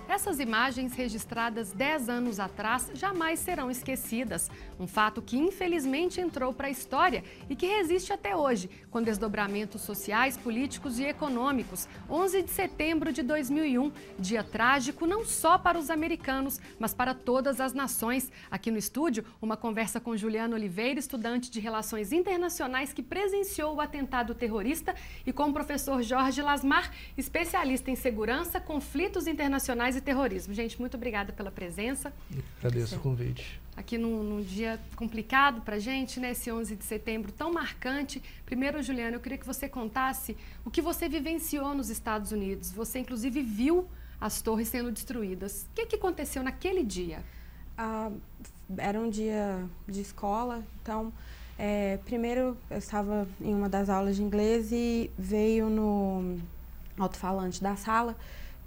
Essas imagens, registradas 10 anos atrás, jamais serão esquecidas. Um fato que, infelizmente, entrou para a história e que resiste até hoje, com desdobramentos sociais, políticos e econômicos. 11 de setembro de 2001, dia trágico não só para os americanos, mas para todas as nações. Aqui no estúdio, uma conversa com Juliana Oliveira, estudante de Relações Internacionais que presenciou o atentado terrorista, e com o professor Jorge Lasmar, especialista em segurança, conflitos internacionais e terrorismo. Gente, muito obrigada pela presença. Agradeço o convite. Aqui num dia complicado para a gente, né? Esse 11 de setembro tão marcante. Primeiro, Juliana, eu queria que você contasse o que você vivenciou nos Estados Unidos. Você, inclusive, viu as torres sendo destruídas. O que aconteceu naquele dia? Era um dia de escola, então, primeiro eu estava em uma das aulas de inglês e veio no alto-falante da sala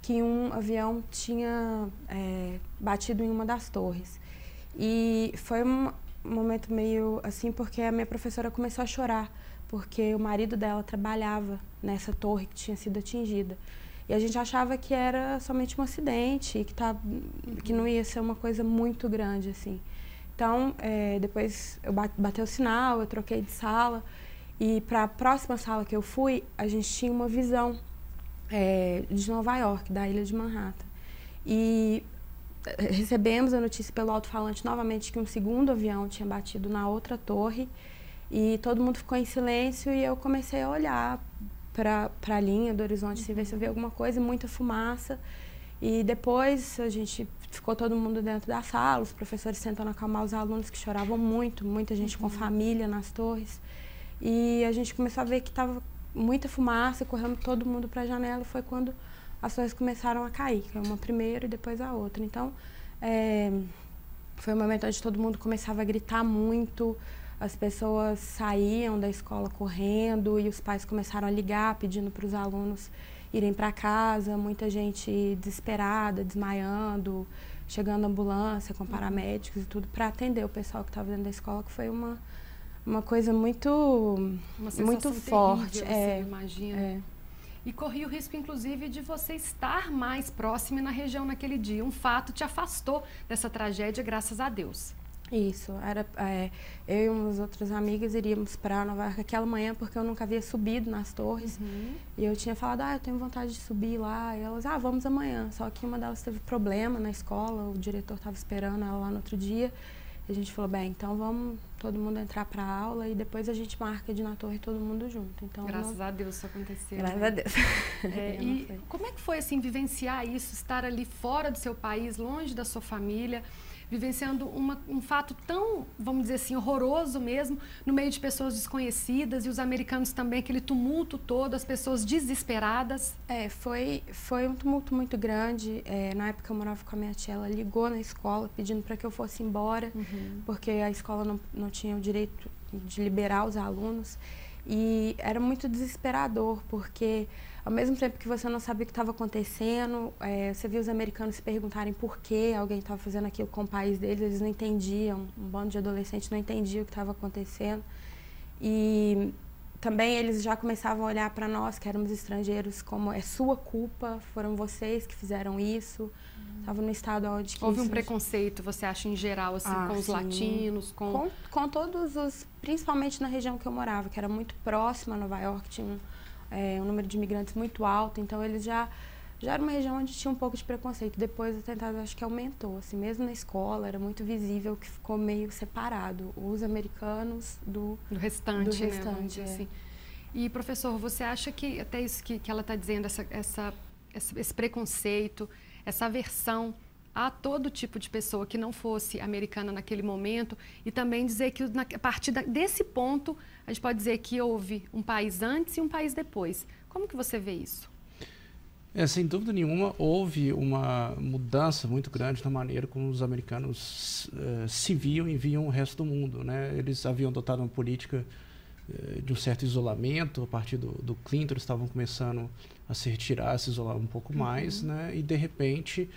que um avião tinha batido em uma das torres. E foi um momento meio assim, porque a minha professora começou a chorar, porque o marido dela trabalhava nessa torre que tinha sido atingida. E a gente achava que era somente um acidente, que não ia ser uma coisa muito grande, assim. Então, depois eu bateu o sinal, eu troquei de sala, e para a próxima sala que eu fui, a gente tinha uma visão de Nova York, da ilha de Manhattan. E recebemos a notícia pelo alto-falante novamente que um segundo avião tinha batido na outra torre, e todo mundo ficou em silêncio e eu comecei a olhar para a linha do horizonte, assim, ver se eu via alguma coisa, muita fumaça. E depois a gente ficou todo mundo dentro da sala, os professores tentando acalmar os alunos que choravam muito, muita gente com família nas torres. E a gente começou a ver que estava muita fumaça, correndo todo mundo para a janela, e foi quando as torres começaram a cair, uma primeiro e depois a outra. Então, foi um momento onde todo mundo começava a gritar muito, as pessoas saíam da escola correndo e os pais começaram a ligar, pedindo para os alunos irem para casa, muita gente desesperada, desmaiando, chegando a ambulância com paramédicos e tudo para atender o pessoal que estava dentro da escola, que foi uma coisa muito forte. Você imagina. E corria o risco, inclusive, de você estar mais próximo na região naquele dia. Um fato te afastou dessa tragédia, graças a Deus. Isso. Eu e umas outras amigas iríamos para Nova York aquela manhã, porque eu nunca havia subido nas torres. E eu tinha falado, eu tenho vontade de subir lá. E elas, vamos amanhã. Só que uma delas teve problema na escola, o diretor estava esperando ela lá no outro dia. E a gente falou, bem, então vamos todo mundo entrar para a aula e depois a gente marca de ir na torre todo mundo junto. Então, graças a Deus isso aconteceu. Graças a Deus. E como é que foi, assim, vivenciar isso, estar ali fora do seu país, longe da sua família, vivenciando um fato tão, vamos dizer assim, horroroso mesmo, no meio de pessoas desconhecidas, e os americanos também, aquele tumulto todo, as pessoas desesperadas? Foi um tumulto muito grande. Na época eu morava com a minha tia, ela ligou na escola pedindo para que eu fosse embora, porque a escola não tinha o direito de liberar os alunos. E era muito desesperador, porque ao mesmo tempo que você não sabia o que estava acontecendo, você via os americanos se perguntarem por que alguém estava fazendo aquilo com o país deles, eles não entendiam, um bando de adolescentes não entendia o que estava acontecendo. E também eles já começavam a olhar para nós, que éramos estrangeiros, como é sua culpa, foram vocês que fizeram isso. Estava no estado onde... Houve um preconceito, você acha, em geral, assim, com os latinos? Com todos os... Principalmente na região que eu morava, que era muito próxima a Nova York, tinha um número de imigrantes muito alto, então eles já era uma região onde tinha um pouco de preconceito. Depois o atentado, acho que aumentou, assim, mesmo na escola, era muito visível que ficou meio separado, os americanos do restante, né, assim. E, professor, você acha que até isso que ela está dizendo, esse preconceito, essa aversão a todo tipo de pessoa que não fosse americana naquele momento, e também dizer que a partir desse ponto a gente pode dizer que houve um país antes e um país depois. Como que você vê isso? Sem dúvida nenhuma, houve uma mudança muito grande na maneira como os americanos se viam e viam o resto do mundo, né? Eles haviam adotado uma política de um certo isolamento. A partir do Clinton, eles estavam começando a se retirar, a se isolar um pouco mais, né? E, de repente,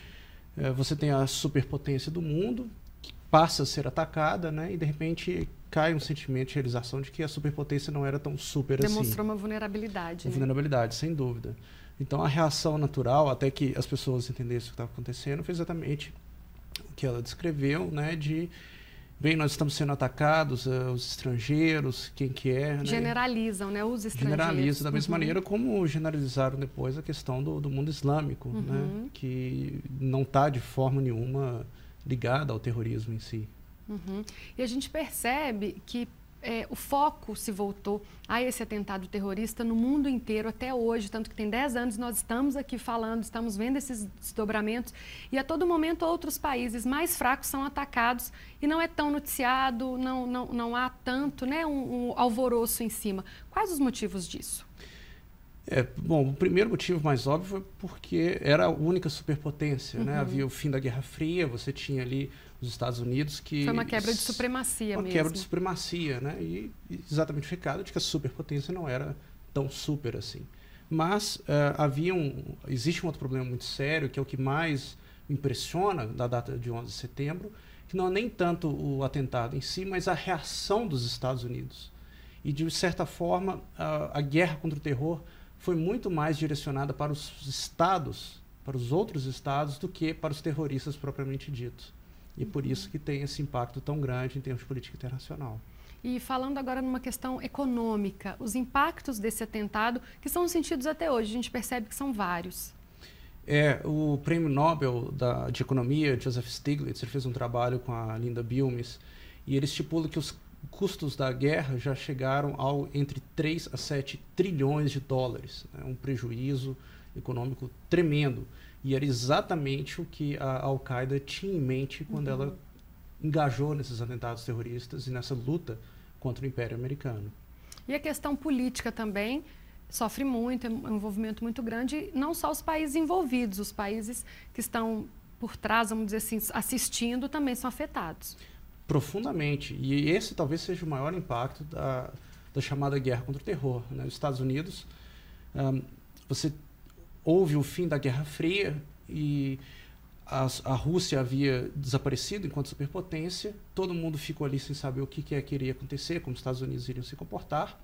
você tem a superpotência do mundo, que passa a ser atacada, né? E, de repente, cai um sentimento de realização de que a superpotência não era tão super assim. Demonstrou uma vulnerabilidade. Uma vulnerabilidade, sem dúvida. Então, a reação natural, até que as pessoas entendessem o que estava acontecendo, foi exatamente o que ela descreveu, né? Bem, nós estamos sendo atacados, os estrangeiros, quem que é. Né? Generalizam, né? Os estrangeiros. Generalizam da mesma maneira como generalizaram depois a questão do mundo islâmico, né? Que não está de forma nenhuma ligada ao terrorismo em si. E a gente percebe que o foco se voltou a esse atentado terrorista no mundo inteiro até hoje, tanto que tem 10 anos nós estamos aqui falando, estamos vendo esses desdobramentos, e a todo momento outros países mais fracos são atacados e não é tão noticiado, não há tanto, né, um alvoroço em cima. Quais os motivos disso? Bom, o primeiro motivo mais óbvio foi porque era a única superpotência, né? Havia o fim da Guerra Fria, você tinha ali os Estados Unidos que... Foi uma quebra de supremacia mesmo. Uma quebra de supremacia, né? E exatamente o recado de que a superpotência não era tão super assim. Mas existe um outro problema muito sério, que é o que mais impressiona da data de 11 de setembro, que não é nem tanto o atentado em si, mas a reação dos Estados Unidos. E, de certa forma, a guerra contra o terror foi muito mais direcionada para os estados, para os outros estados, do que para os terroristas propriamente ditos. E por isso que tem esse impacto tão grande em termos de política internacional. E falando agora numa questão econômica, os impactos desse atentado, que são sentidos até hoje, a gente percebe que são vários. O Prêmio Nobel de Economia, Joseph Stiglitz, ele fez um trabalho com a Linda Bilmes, e ele estipula que os custos da guerra já chegaram entre 3 a 7 trilhões de dólares, né? Um prejuízo econômico tremendo. E era exatamente o que a Al-Qaeda tinha em mente quando ela engajou nesses atentados terroristas e nessa luta contra o Império Americano. E a questão política também sofre muito, é um envolvimento muito grande, não só os países envolvidos, os países que estão por trás, vamos dizer assim, assistindo, também são afetados. Profundamente. E esse talvez seja o maior impacto da chamada guerra contra o terror, né? Os Estados Unidos, houve o fim da Guerra Fria e a Rússia havia desaparecido enquanto superpotência, todo mundo ficou ali sem saber o que iria acontecer, como os Estados Unidos iriam se comportar.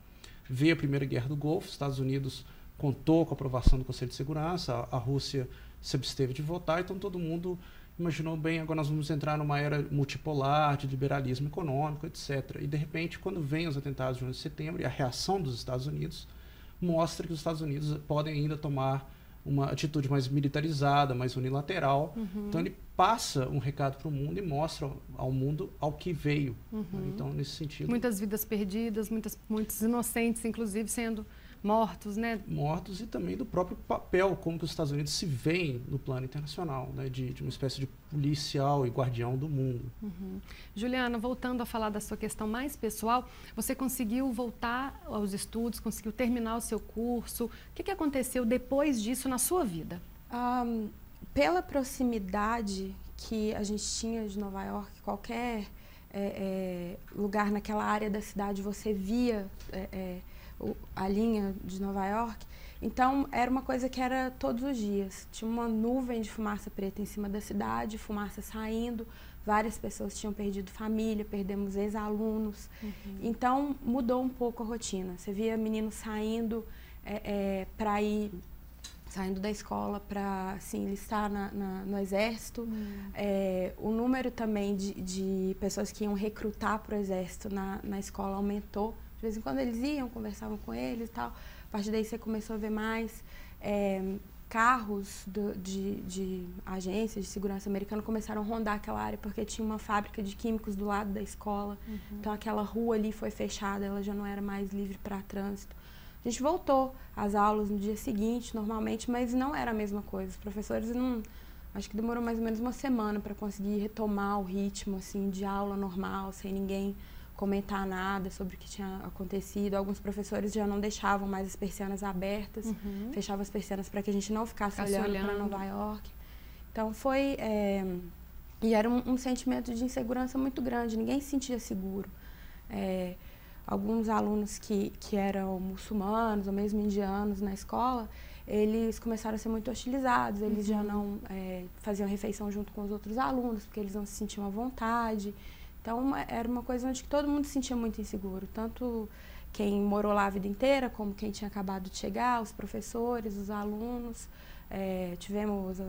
Veio a Primeira Guerra do Golfo, os Estados Unidos contou com a aprovação do Conselho de Segurança, a Rússia se absteve de votar, então todo mundo imaginou, bem, agora nós vamos entrar numa era multipolar, de liberalismo econômico, etc. E, de repente, quando vem os atentados de 11 de setembro e a reação dos Estados Unidos, mostra que os Estados Unidos podem ainda tomar uma atitude mais militarizada, mais unilateral. Então, ele passa um recado para o mundo e mostra ao mundo ao que veio. Então, nesse sentido... Muitas vidas perdidas, muitos inocentes, inclusive, sendo mortos, né? Mortos, e também do próprio papel, como que os Estados Unidos se veem no plano internacional, né? De uma espécie de policial e guardião do mundo. Juliana, voltando a falar da sua questão mais pessoal, você conseguiu voltar aos estudos, conseguiu terminar o seu curso. O que aconteceu depois disso na sua vida? Pela proximidade que a gente tinha de Nova York, qualquer lugar naquela área da cidade, você via a linha de Nova York. Então, era uma coisa que era todos os dias. Tinha uma nuvem de fumaça preta em cima da cidade, fumaça saindo, várias pessoas tinham perdido família, perdemos ex-alunos. Então, mudou um pouco a rotina. Você via meninos saindo saindo da escola para se enlistar no exército. O número também de pessoas que iam recrutar para o exército na escola aumentou. De vez em quando eles iam, conversavam com eles e tal. A partir daí você começou a ver mais carros de agências de segurança americana começaram a rondar aquela área porque tinha uma fábrica de químicos do lado da escola. Então aquela rua ali foi fechada, ela já não era mais livre para trânsito. A gente voltou às aulas no dia seguinte, normalmente, mas não era a mesma coisa. Os professores não... Acho que demorou mais ou menos uma semana para conseguir retomar o ritmo, assim, de aula normal, sem ninguém comentar nada sobre o que tinha acontecido. Alguns professores já não deixavam mais as persianas abertas, fechavam as persianas para que a gente não ficasse olhando para Nova York. Então foi... E era um sentimento de insegurança muito grande, ninguém se sentia seguro. Alguns alunos que eram muçulmanos ou mesmo indianos na escola, eles começaram a ser muito hostilizados, eles já não faziam refeição junto com os outros alunos, porque eles não se sentiam à vontade. Então, era uma coisa onde todo mundo se sentia muito inseguro, tanto quem morou lá a vida inteira, como quem tinha acabado de chegar, os professores, os alunos. Tivemos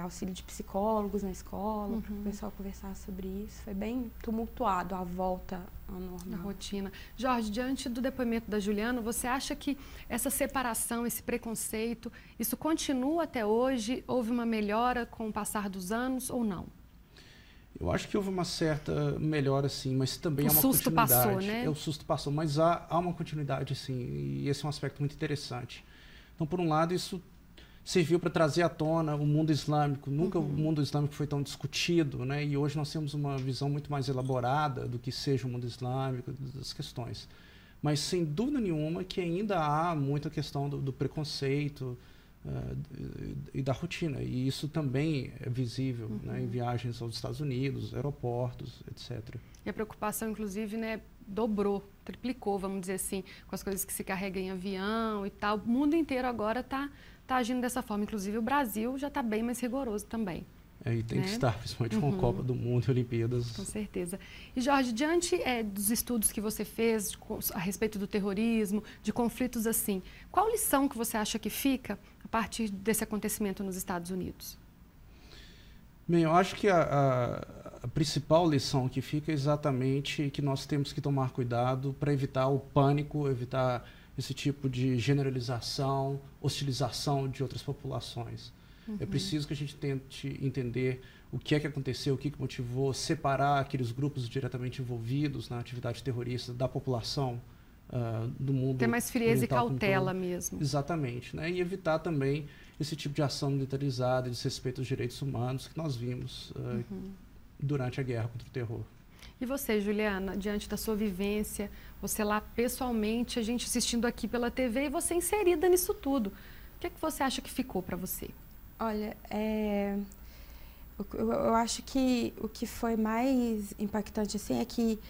auxílio de psicólogos na escola, para o pessoal conversar sobre isso. Foi bem tumultuado a volta ao normal. A rotina. Jorge, diante do depoimento da Juliana, você acha que essa separação, esse preconceito, isso continua até hoje? Houve uma melhora com o passar dos anos ou não? Eu acho que houve uma certa melhora, sim, mas também há uma continuidade. O susto passou, né? O susto passou, mas há uma continuidade, sim, e esse é um aspecto muito interessante. Então, por um lado, isso serviu para trazer à tona o mundo islâmico. Nunca o mundo islâmico foi tão discutido, né? E hoje nós temos uma visão muito mais elaborada do que seja o mundo islâmico, das questões. Mas, sem dúvida nenhuma, que ainda há muita questão do preconceito e da rotina. E isso também é visível, né, em viagens aos Estados Unidos, aeroportos, etc. E a preocupação, inclusive, né, dobrou, triplicou, vamos dizer assim, com as coisas que se carregam em avião e tal. O mundo inteiro agora está agindo dessa forma. Inclusive, o Brasil já está bem mais rigoroso também. E tem que estar, principalmente com a Copa do Mundo e Olimpíadas. Com certeza. E, Jorge, diante dos estudos que você fez a respeito do terrorismo, de conflitos assim, qual lição que você acha que fica a partir desse acontecimento nos Estados Unidos? Bem, eu acho que a principal lição que fica é exatamente que nós temos que tomar cuidado para evitar o pânico, evitar esse tipo de generalização, hostilização de outras populações. É preciso que a gente tente entender o que é que aconteceu, o que motivou, separar aqueles grupos diretamente envolvidos na atividade terrorista da população do mundo. Ter mais frieza e cautela mesmo. Exatamente, né? E evitar também esse tipo de ação militarizada e desrespeito aos direitos humanos que nós vimos durante a guerra contra o terror. E você, Juliana, diante da sua vivência, você lá pessoalmente, a gente assistindo aqui pela TV e você inserida nisso tudo, o que é que você acha que ficou para você? Olha, eu acho que o que foi mais impactante assim, é que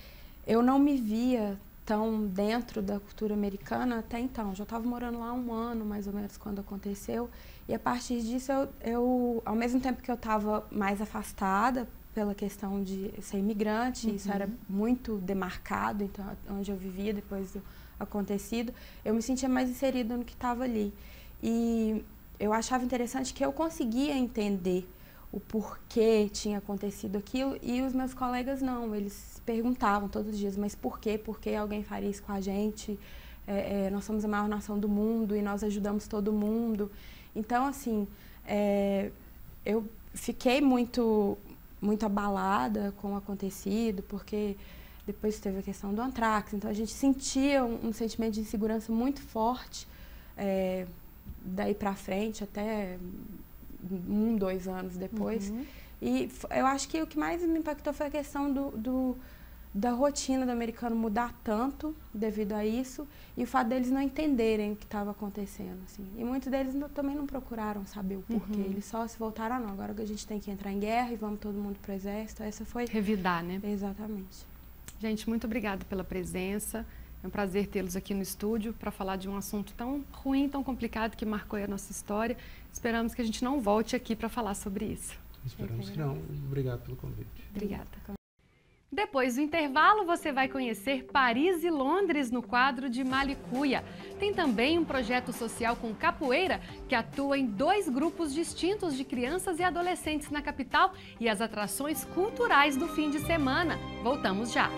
eu não me via tão dentro da cultura americana até então. Eu já estava morando lá há 1 ano, mais ou menos, quando aconteceu. E a partir disso, eu ao mesmo tempo que eu estava mais afastada pela questão de ser imigrante, isso era muito demarcado, então, onde eu vivia depois do acontecido, eu me sentia mais inserida no que estava ali. E eu achava interessante que eu conseguia entender o porquê tinha acontecido aquilo e os meus colegas não, eles perguntavam todos os dias, mas por quê? Por que alguém faria isso com a gente? Nós somos a maior nação do mundo e nós ajudamos todo mundo. Então, assim, eu fiquei muito abalada com o acontecido, porque depois teve a questão do antrax, então a gente sentia um sentimento de insegurança muito forte, daí para frente, até 1, 2 anos depois. E eu acho que o que mais me impactou foi a questão da rotina do americano mudar tanto devido a isso e o fato deles não entenderem o que estava acontecendo. Assim. E muitos deles também não procuraram saber o porquê. Eles só se voltaram, não, agora que a gente tem que entrar em guerra e vamos todo mundo para o exército. Essa foi... Revidar, né? Exatamente. Gente, muito obrigada pela presença. É um prazer tê-los aqui no estúdio para falar de um assunto tão ruim, tão complicado, que marcou a nossa história. Esperamos que a gente não volte aqui para falar sobre isso. Esperamos que não. Obrigado pelo convite. Obrigada. Depois do intervalo, você vai conhecer Paris e Londres no quadro de Malicuia. Tem também um projeto social com capoeira que atua em 2 grupos distintos de crianças e adolescentes na capital e as atrações culturais do fim de semana. Voltamos já!